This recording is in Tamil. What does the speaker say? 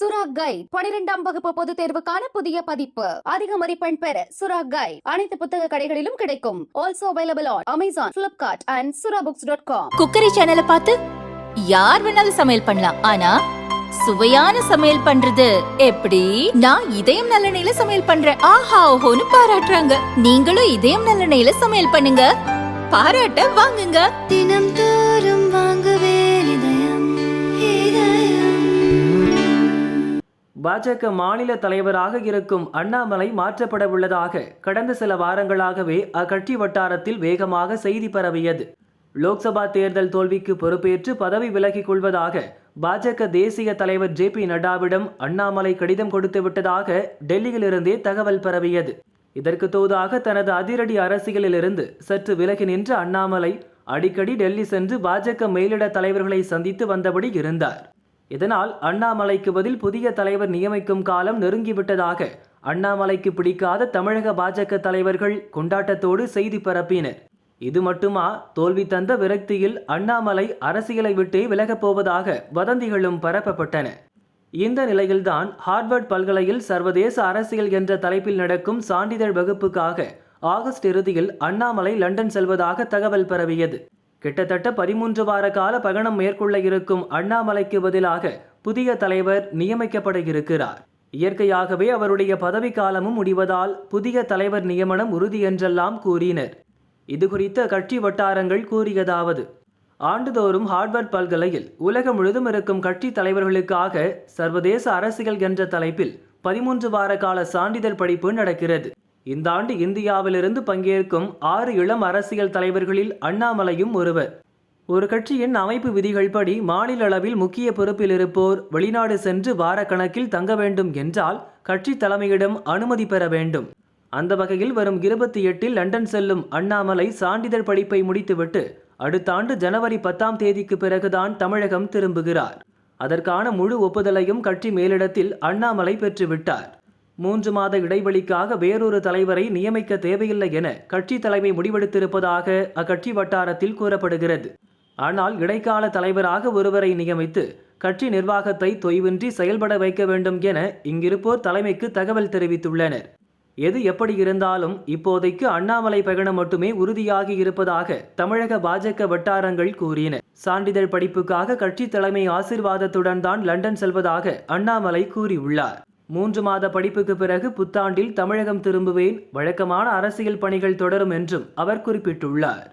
சுரா கைட் 12ஆம் வகுப்பு பொதுத் தேர்வுக்கான புதிய பதிப்பு. அதிக மதிப்பெண் பெற சுரா கைட் அனைத்து புத்தக கடைகளிலும் கிடைக்கும். Also available on Amazon, Flipkart and surabooks.com. Cookery சேனலை பார்த்து யார் வேணாலும் சமையல் பண்ணலாம். ஆனா சுவையான சமையல் பண்றது எப்படி? நான் இதயம் நல்லெண்ணெயில சமையல் பண்றேன். ஆஹா ஓஹோன்னு பாராட்டுறாங்க. நீங்களும் இதயம் நல்லெண்ணெயில சமையல் பண்ணுங்க, பாராட்ட வாங்குங்க. தினம் தோறும் வாங்குவே இதயம் இதயம். பாஜக மாநில தலைவராக இருக்கும் அண்ணாமலை மாற்றப்பட உள்ளதாக கடந்த சில வாரங்களாகவே அக்கட்சி வட்டாரத்தில் வேகமாக செய்தி பரவியது. லோக்சபா தேர்தல் தோல்விக்கு பொறுப்பேற்று பதவி விலகிக் கொள்வதாக பாஜக தேசிய தலைவர் ஜே.பி. நட்டாவிடம் அண்ணாமலை கடிதம் கொடுத்து விட்டதாக டெல்லியிலிருந்தே தகவல் பரவியது. இதற்கு தோதாக தனது அதிரடி அரசியலிலிருந்து சற்று விலகி நின்ற அண்ணாமலை அடிக்கடி டெல்லி சென்று பாஜக மேலிட தலைவர்களை சந்தித்து வந்தபடி இருந்தார். இதனால் அண்ணாமலைக்கு பதில் புதிய தலைவர் நியமிக்கும் காலம் நெருங்கிவிட்டதாக அண்ணாமலைக்கு பிடிக்காத தமிழக பாஜக தலைவர்கள் கொண்டாட்டத்தோடு செய்தி பரப்பினர். இது மட்டுமா, தோல்வி தந்த விரக்தியில் அண்ணாமலை அரசியலை விட்டே விலகப் போவதாக வதந்திகளும் பரப்பப்பட்டன. இந்த நிலையில்தான் ஹார்வர்ட் பல்கலையில் சர்வதேச அரசியல் என்ற தலைப்பில் நடக்கும் சான்றிதழ் வகுப்புக்காக ஆகஸ்ட் இறுதியில் அண்ணாமலை லண்டன் செல்வதாக தகவல் பரவியது. கிட்டத்தட்ட 13 வார கால பயணம் மேற்கொள்ள இருக்கும் அண்ணாமலைக்கு பதிலாக புதிய தலைவர் நியமிக்கப்பட இருக்கிறார். இயற்கையாகவே அவருடைய பதவி காலமும் முடிவதால் புதிய தலைவர் நியமனம் உறுதி என்றெல்லாம் கூறினர். இது குறித்த கட்சி வட்டாரங்கள் கூறியதாவது: ஆண்டுதோறும் ஹார்வர்ட் பல்கலையில் உலகம் முழுதும் இருக்கும் கட்சி தலைவர்களுக்காக சர்வதேச அரசியல் என்ற தலைப்பில் 13 வார கால சான்றிதழ் படிப்பு நடக்கிறது. இந்த ஆண்டு இந்தியாவிலிருந்து பங்கேற்கும் 6 இளம் அரசியல் தலைவர்களில் அண்ணாமலையும் ஒருவர். ஒரு கட்சியின் அமைப்பு விதிகள் படி மாநில அளவில் முக்கிய பொறுப்பில் இருப்போர் வெளிநாடு சென்று வாரக்கணக்கில் தங்க வேண்டும் என்றால் கட்சி தலைமையிடம் அனுமதி பெற வேண்டும். அந்த வகையில் வரும் 28இல் லண்டன் செல்லும் அண்ணாமலை சான்றிதழ் படிப்பை முடித்துவிட்டு அடுத்த ஆண்டு ஜனவரி 10ஆம் தேதிக்கு பிறகுதான் தமிழகம் திரும்புகிறார். அதற்கான முழு ஒப்புதலையும் கட்சி மேலிடத்தில் அண்ணாமலை பெற்றுவிட்டார். 3 மாத இடைவெளிக்காக வேறொரு தலைவரை நியமிக்க தேவையில்லை என கட்சி தலைமை முடிவெடுத்திருப்பதாக அக்கட்சி வட்டாரத்தில் கூறப்படுகிறது. ஆனால் இடைக்கால தலைவராக ஒருவரை நியமித்து கட்சி நிர்வாகத்தை தொய்வின்றி செயல்பட வைக்க வேண்டும் என இங்கிருப்போர் தலைமைக்கு தகவல் தெரிவித்துள்ளனர். எது எப்படி இருந்தாலும் இப்போதைக்கு அண்ணாமலை பயணம் மட்டுமே உறுதியாகி இருப்பதாக தமிழக பாஜக வட்டாரங்கள் கூறின. சான்றிதழ் படிப்புக்காக கட்சி தலைமை ஆசீர்வாதத்துடன் தான் லண்டன் செல்வதாக அண்ணாமலை கூறியுள்ளார். 3 மாத படிப்புக்கு பிறகு புத்தாண்டில் தமிழகம் திரும்புவேன், வழக்கமான அரசியல் பணிகள் தொடரும் என்றும் அவர் குறிப்பிட்டுள்ளார்.